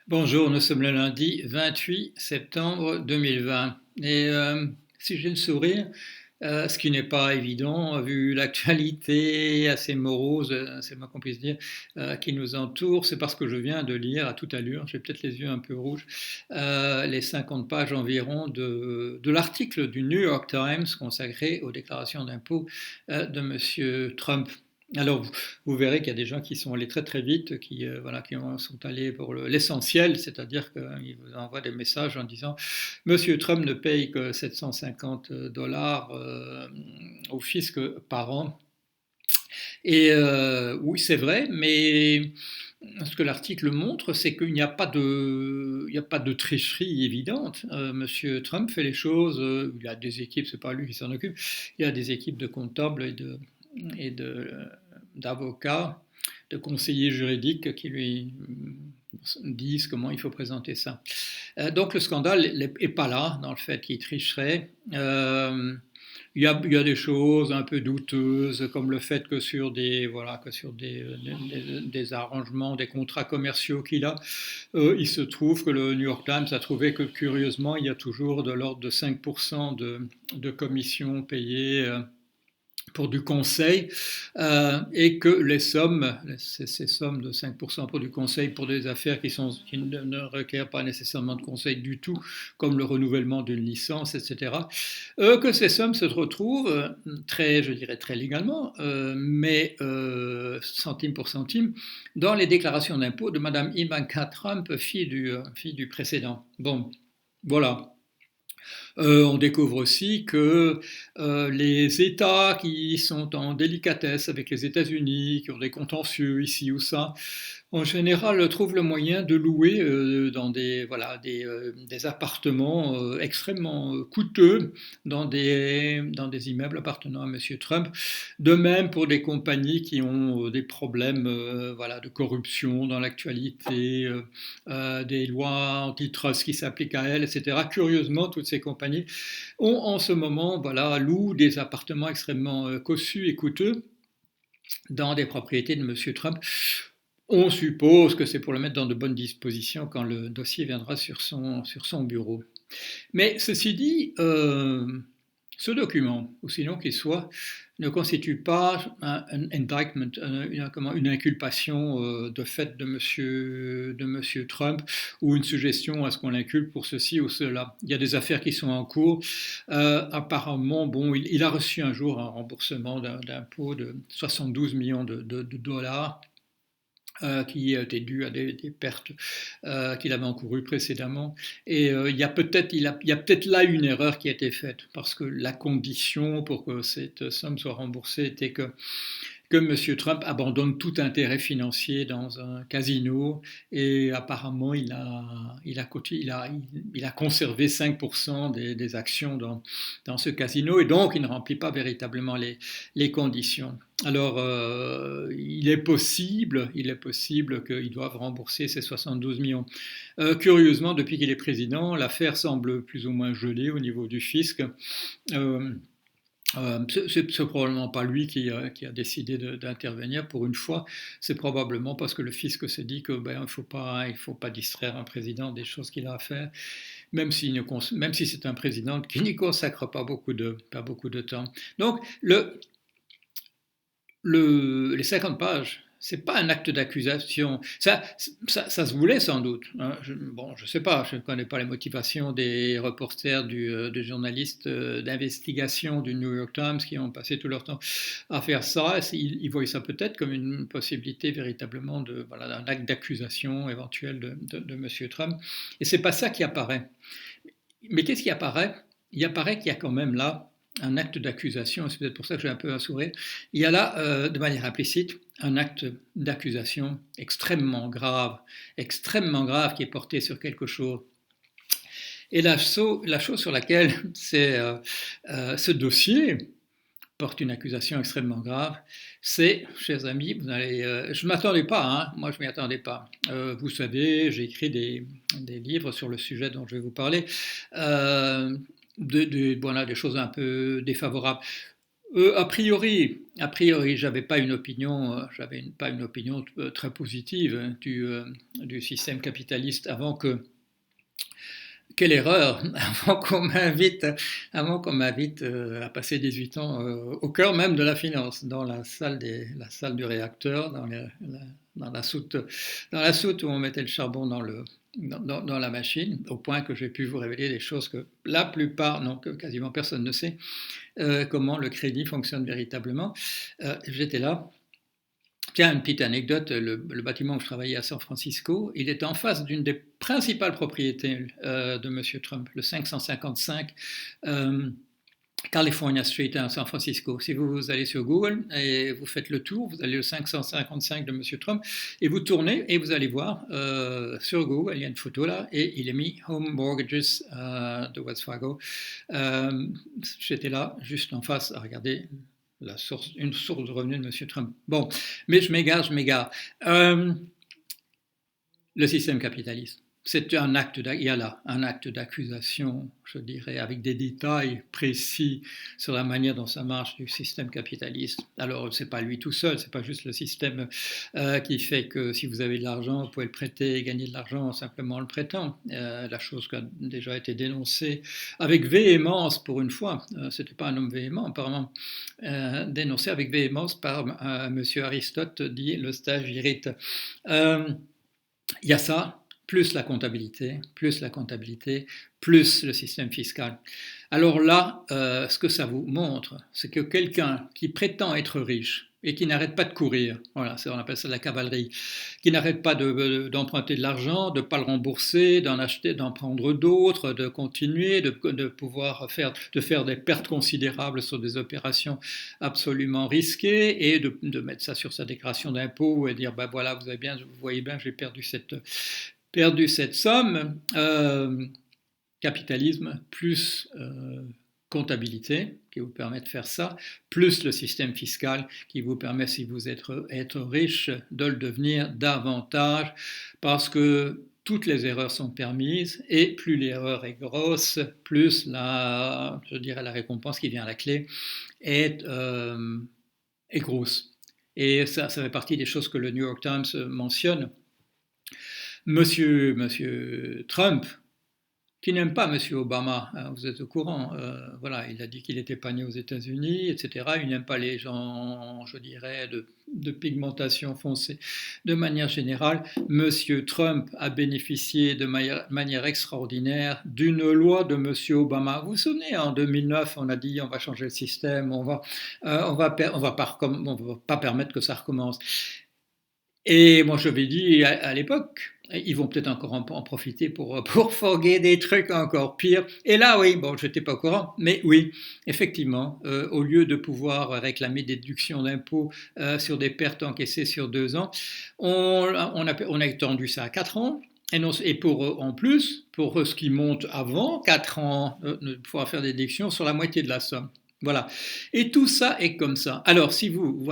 Bonjour, nous sommes le lundi 28 septembre 2020. Si j'ai le sourire, ce qui n'est pas évident vu l'actualité assez morose, c'est le moins qu'on puisse dire, qui nous entoure, c'est parce que je viens de lire à toute allure, j'ai peut-être les yeux un peu rouges, les 50 pages environ de l'article du New York Times consacré aux déclarations d'impôts de M. Trump. Alors, vous verrez qu'il y a des gens qui sont allés très très vite, voilà, sont allés pour l'essentiel, c'est-à-dire qu'ils vous envoient des messages en disant Monsieur Trump ne paye que 750 dollars au fisc par an. Oui, c'est vrai, mais ce que l'article montre, c'est qu'il n'y a pas de tricherie évidente. Monsieur Trump fait les choses, il a des équipes, c'est pas lui qui s'en occupe, il y a des équipes de comptables et d'avocats, de conseillers juridiques qui lui disent comment il faut présenter ça. Donc le scandale n'est pas là, dans le fait qu'il tricherait. Il y a des choses un peu douteuses, comme le fait que sur des arrangements, des contrats commerciaux qu'il a, il se trouve que le New York Times a trouvé que curieusement, il y a toujours de l'ordre de 5% de commissions payées pour du conseil, et que ces sommes de 5% pour du conseil pour des affaires qui ne requièrent pas nécessairement de conseil du tout, comme le renouvellement d'une licence, etc., que ces sommes se retrouvent je dirais très légalement, mais centime pour centime, dans les déclarations d'impôts de Madame Ivanka Trump, fille du précédent. Bon, voilà. On découvre aussi que les États qui sont en délicatesse avec les États-Unis, qui ont des contentieux ici ou ça, en général trouvent le moyen de louer des appartements extrêmement coûteux dans des immeubles appartenant à M. Trump. De même pour des compagnies qui ont des problèmes de corruption dans l'actualité, des lois antitrust qui s'appliquent à elles, etc. Curieusement, toutes ces compagnies ont en ce moment, louent des appartements extrêmement cossus et coûteux dans des propriétés de M. Trump. On suppose que c'est pour le mettre dans de bonnes dispositions quand le dossier viendra sur son bureau. Mais ceci dit, ce document, aussi long qu'il soit, ne constitue pas un indictment, une inculpation de fait de monsieur Trump ou une suggestion à ce qu'on l'inculpe pour ceci ou cela. Il y a des affaires qui sont en cours. Apparemment, bon, il a reçu un jour un remboursement d'impôt de 72 millions de dollars qui était dû à des pertes qu'il avait encourues précédemment. Et il y a peut-être là une erreur qui a été faite, parce que la condition pour que cette somme soit remboursée était que M. Trump abandonne tout intérêt financier dans un casino, et apparemment il a conservé 5% des actions dans ce casino, et donc il ne remplit pas véritablement les conditions. Alors, il est possible qu'ils doivent rembourser ces 72 millions. Curieusement, depuis qu'il est président, l'affaire semble plus ou moins gelée au niveau du fisc. C'est probablement pas lui qui a décidé d'intervenir pour une fois. C'est probablement parce que le fisc s'est dit que il faut pas distraire un président des choses qu'il a à faire, même si c'est un président qui n'y consacre pas beaucoup de temps. Donc les 50 pages, c'est pas un acte d'accusation. Ça se voulait sans doute, hein. Je sais pas, je ne connais pas les motivations des reporters, des journalistes d'investigation du New York Times qui ont passé tout leur temps à faire ça. Ils voyaient ça peut-être comme une possibilité véritablement d'un acte d'accusation éventuel de M. Trump. Et c'est pas ça qui apparaît. Mais qu'est-ce qui apparaît? Il apparaît qu'il y a quand même là un acte d'accusation, c'est peut-être pour ça que j'ai un peu un sourire. Il y a là, de manière implicite, un acte d'accusation extrêmement grave qui est porté sur quelque chose. Et la chose sur laquelle ce dossier porte une accusation extrêmement grave, c'est, chers amis, je ne m'attendais pas, hein, moi je ne m'y attendais pas. Vous savez, j'ai écrit des livres sur le sujet dont je vais vous parler, des choses un peu défavorables. A priori, j'avais pas une opinion très positive, hein, du système capitaliste avant que quelle erreur avant qu'on m'invite à passer 18 ans au cœur même de la finance, dans la salle du réacteur, dans dans la soute où on mettait le charbon dans la machine, au point que j'ai pu vous révéler des choses que la plupart, non, que quasiment personne ne sait, comment le crédit fonctionne véritablement. J'étais là. Tiens, une petite anecdote, le bâtiment où je travaillais à San Francisco, il était en face d'une des principales propriétés de M. Trump, le 555 euh, California Street à San Francisco. Si vous allez sur Google et vous faites le tour, vous allez au 555 de M. Trump et vous tournez et vous allez voir sur Google, il y a une photo là et il est mis Home Mortgages de Wells Fargo. J'étais là, juste en face, à regarder une source de revenus de M. Trump. Bon, mais je m'égare. Le système capitaliste. C'est il y a là un acte d'accusation, je dirais, avec des détails précis sur la manière dont ça marche du système capitaliste. Alors, c'est pas lui tout seul, c'est pas juste le système qui fait que si vous avez de l'argent, vous pouvez le prêter et gagner de l'argent en simplement le prêtant. La chose qui a déjà été dénoncée avec véhémence pour une fois, c'était pas un homme véhément apparemment, dénoncé avec véhémence par Monsieur Aristote, dit le stage irrite. Il y a ça, plus la comptabilité, plus le système fiscal. Alors là, ce que ça vous montre, c'est que quelqu'un qui prétend être riche et qui n'arrête pas de courir, voilà, on appelle ça la cavalerie, qui n'arrête pas d'emprunter de l'argent, de ne pas le rembourser, d'en acheter, d'en prendre d'autres, de continuer, de pouvoir faire des pertes considérables sur des opérations absolument risquées et de mettre ça sur sa déclaration d'impôt et dire, ben voilà, vous voyez bien, j'ai perdu cette somme. Capitalisme plus comptabilité qui vous permet de faire ça, plus le système fiscal qui vous permet, si vous êtes riche, de le devenir davantage, parce que toutes les erreurs sont permises, et plus l'erreur est grosse, plus la récompense qui vient à la clé est grosse. Et ça fait partie des choses que le New York Times mentionne. Monsieur Trump, qui n'aime pas M. Obama, hein, vous êtes au courant, voilà, il a dit qu'il n'était pas né aux États-Unis, etc. Il n'aime pas les gens, je dirais, de pigmentation foncée. De manière générale, M. Trump a bénéficié de manière extraordinaire d'une loi de M. Obama. Vous vous souvenez, en 2009, on a dit on va changer le système, on va pas permettre que ça recommence. Et moi, je l'avais dit à l'époque, ils vont peut-être encore en profiter pour foguer des trucs encore pires. Et là, oui, bon, je n'étais pas au courant, mais oui, effectivement, au lieu de pouvoir réclamer des déductions d'impôts sur des pertes encaissées sur 2 ans, on a étendu ça à 4 ans. Et en plus, pour ce qui monte avant 4 ans, de pouvoir faire des déductions sur la moitié de la somme. Voilà. Et tout ça est comme ça. Alors, si vous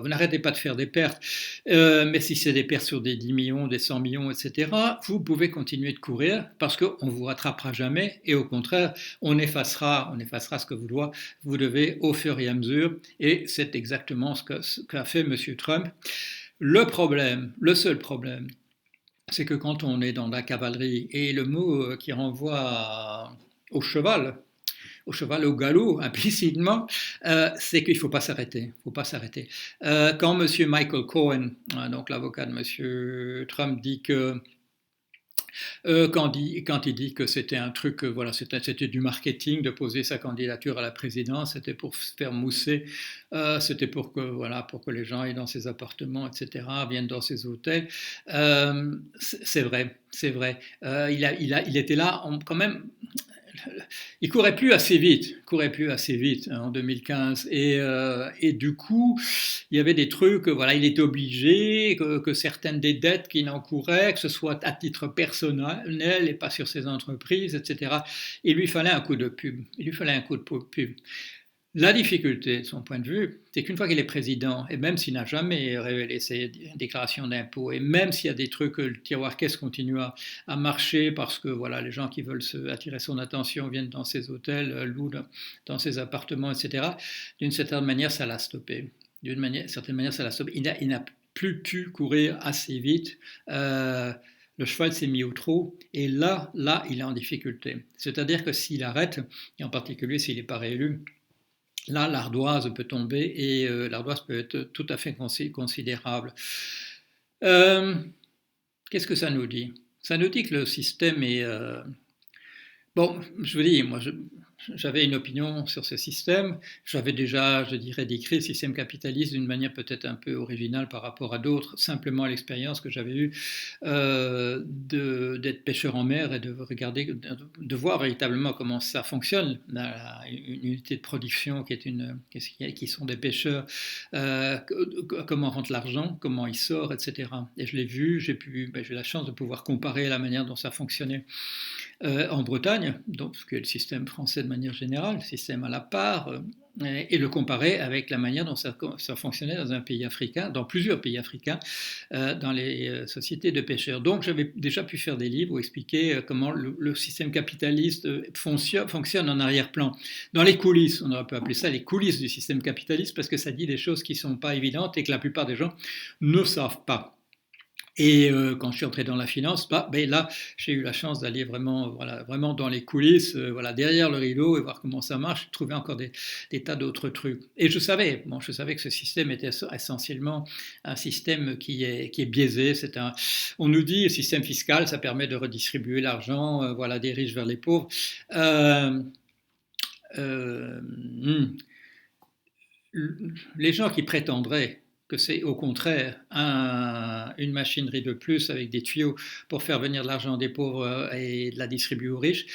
n'arrêtez pas de faire des pertes, mais si c'est des pertes sur des 10 millions, des 100 millions, etc., vous pouvez continuer de courir parce qu'on ne vous rattrapera jamais et au contraire, on effacera ce que vous devez au fur et à mesure. Et c'est exactement ce qu'a fait M. Trump. Le seul problème, c'est que quand on est dans la cavalerie, et le mot qui renvoie au cheval, au galop, implicitement, c'est qu'il ne faut pas s'arrêter. Quand M. Michael Cohen, donc l'avocat de M. Trump, dit que quand il dit que c'était un truc, voilà, c'était du marketing de poser sa candidature à la présidence, c'était pour faire mousser, c'était pour que les gens aillent dans ses appartements, etc., viennent dans ses hôtels. C'est vrai. Il était là quand même. Il courait plus assez vite en 2015 et du coup il y avait des trucs, voilà, il était obligé que certaines des dettes qu'il encourrait, que ce soit à titre personnel et pas sur ses entreprises, etc. Il lui fallait un coup de pub. La difficulté, de son point de vue, c'est qu'une fois qu'il est président, et même s'il n'a jamais révélé ses déclarations d'impôts, et même s'il y a des trucs que le tiroir caisse continue à marcher parce que voilà, les gens qui veulent attirer son attention viennent dans ses hôtels, louent dans ses appartements, etc., d'une certaine manière, ça l'a stoppé. Certaine manière, ça l'a stoppé. Il n'a plus pu courir assez vite. Le cheval s'est mis au trot et là, il est en difficulté. C'est-à-dire que s'il arrête, et en particulier s'il n'est pas réélu, là, l'ardoise peut tomber et l'ardoise peut être tout à fait considérable. Euh, Qu'est-ce que ça nous dit? Ça nous dit que le système est... bon, je vous dis, moi, j'avais une opinion sur ce système. J'avais déjà, je dirais, décrit le système capitaliste d'une manière peut-être un peu originale par rapport à d'autres, simplement à l'expérience que j'avais eue d'être pêcheur en mer et de regarder, de voir véritablement comment ça fonctionne, une unité de production qui sont des pêcheurs, comment rentre l'argent, comment il sort, etc. Et je l'ai vu, j'ai eu la chance de pouvoir comparer la manière dont ça fonctionnait en Bretagne, donc, ce qui est le système français de manière générale, le système à la part, et le comparer avec la manière dont ça fonctionnait dans un pays africain, dans plusieurs pays africains, dans les sociétés de pêcheurs. Donc j'avais déjà pu faire des livres où expliquer comment le système capitaliste fonctionne en arrière-plan. Dans les coulisses, on aurait pu appeler ça les coulisses du système capitaliste, parce que ça dit des choses qui ne sont pas évidentes et que la plupart des gens ne savent pas. Et quand je suis entré dans la finance, là, j'ai eu la chance d'aller vraiment, voilà, vraiment dans les coulisses, voilà, derrière le rideau et voir comment ça marche, trouver encore des tas d'autres trucs. Et je savais que ce système était essentiellement un système qui est biaisé. On nous dit, le système fiscal, ça permet de redistribuer l'argent, voilà, des riches vers les pauvres. Euh, euh, hmm, les gens qui prétendraient que c'est au contraire une machinerie de plus avec des tuyaux pour faire venir de l'argent des pauvres et de la distribuer aux riches,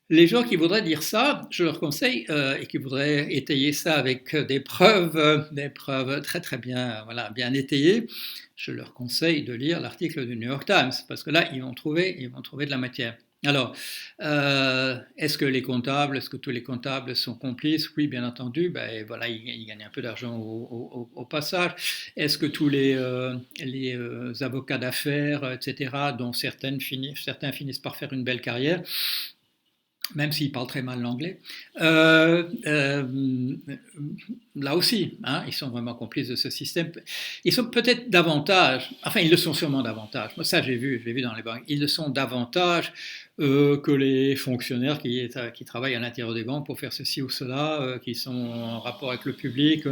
les gens qui voudraient dire ça, je leur conseille, et qui voudraient étayer ça avec des preuves très très bien, voilà, bien étayées, je leur conseille de lire l'article du New York Times, parce que là, ils vont trouver de la matière. Alors, est-ce que tous les comptables sont complices? Oui, bien entendu. Ben, voilà, ils gagnent un peu d'argent au passage. Est-ce que tous les avocats d'affaires, etc., dont certains finissent par faire une belle carrière, même s'ils parlent très mal l'anglais. Là aussi, hein, ils sont vraiment complices de ce système. Ils sont peut-être davantage, enfin ils le sont sûrement davantage, moi ça je l'ai vu dans les banques, ils le sont davantage que les fonctionnaires qui travaillent à l'intérieur des banques pour faire ceci ou cela, qui sont en rapport avec le public,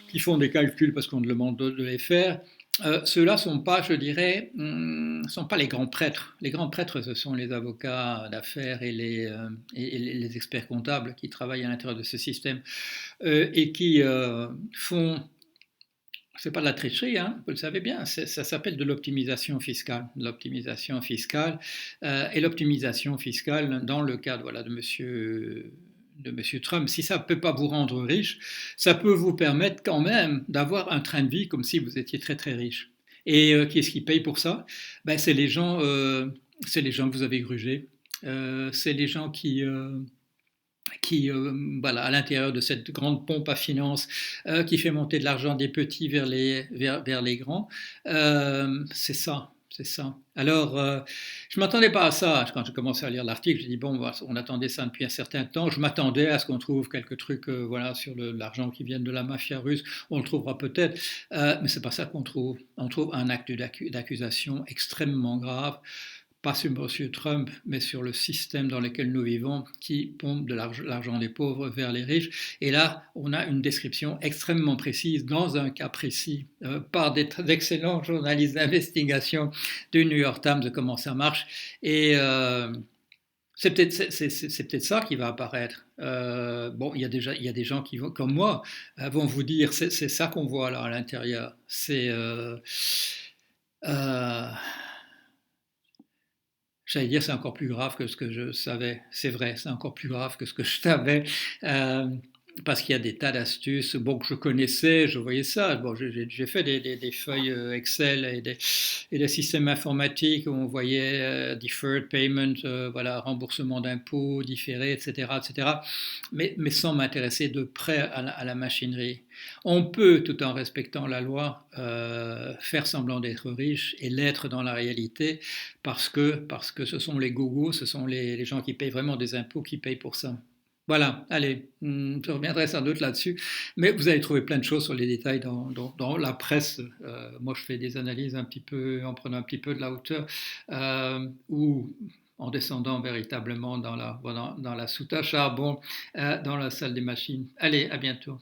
qui font des calculs parce qu'on demande de les faire. Ceux-là sont pas, je dirais, sont pas les grands prêtres. Les grands prêtres, ce sont les avocats d'affaires et les experts comptables qui travaillent à l'intérieur de ce système et qui font. C'est pas de la tricherie, hein, vous le savez bien, ça s'appelle de l'optimisation fiscale. L'optimisation fiscale et l'optimisation fiscale dans le cadre voilà, de Monsieur Trump, si ça ne peut pas vous rendre riche, ça peut vous permettre quand même d'avoir un train de vie comme si vous étiez très très riche. Et qui est-ce qui paye pour ça? Ben, c'est les gens que vous avez grugés, c'est les gens qui voilà, à l'intérieur de cette grande pompe à finances qui fait monter de l'argent des petits vers les grands, c'est ça. C'est ça. Alors, je ne m'attendais pas à ça. Quand j'ai commencé à lire l'article, j'ai dit, bon, on attendait ça depuis un certain temps. Je m'attendais à ce qu'on trouve quelques trucs voilà, sur l'argent qui vient de la mafia russe. On le trouvera peut-être, mais ce n'est pas ça qu'on trouve. On trouve un acte d'accusation extrêmement grave, pas sur M. Trump, mais sur le système dans lequel nous vivons, qui pompe de l'argent des pauvres vers les riches. Et là, on a une description extrêmement précise, dans un cas précis, par d'excellents journalistes d'investigation du New York Times, de comment ça marche. Et c'est peut-être ça qui va apparaître. Bon, il y a des gens qui vont, comme moi, vont vous dire c'est ça qu'on voit là à l'intérieur. Euh, J'allais dire c'est encore plus grave que ce que je savais. C'est vrai, c'est encore plus grave que ce que je savais. Euh, parce qu'il y a des tas d'astuces bon, que je connaissais, je voyais ça. Bon, j'ai fait des feuilles Excel et des systèmes informatiques où on voyait deferred payment, voilà, remboursement d'impôts, différé, etc., etc., mais sans m'intéresser de près à la machinerie. On peut, tout en respectant la loi, faire semblant d'être riche et l'être dans la réalité parce que ce sont les gogos, ce sont les gens qui payent vraiment des impôts qui payent pour ça. Voilà, allez, je reviendrai sans doute là-dessus. Mais vous allez trouver plein de choses sur les détails dans la presse. Moi, je fais des analyses un petit peu, en prenant un petit peu de la hauteur, ou en descendant véritablement dans la soute à charbon, dans la salle des machines. Allez, à bientôt.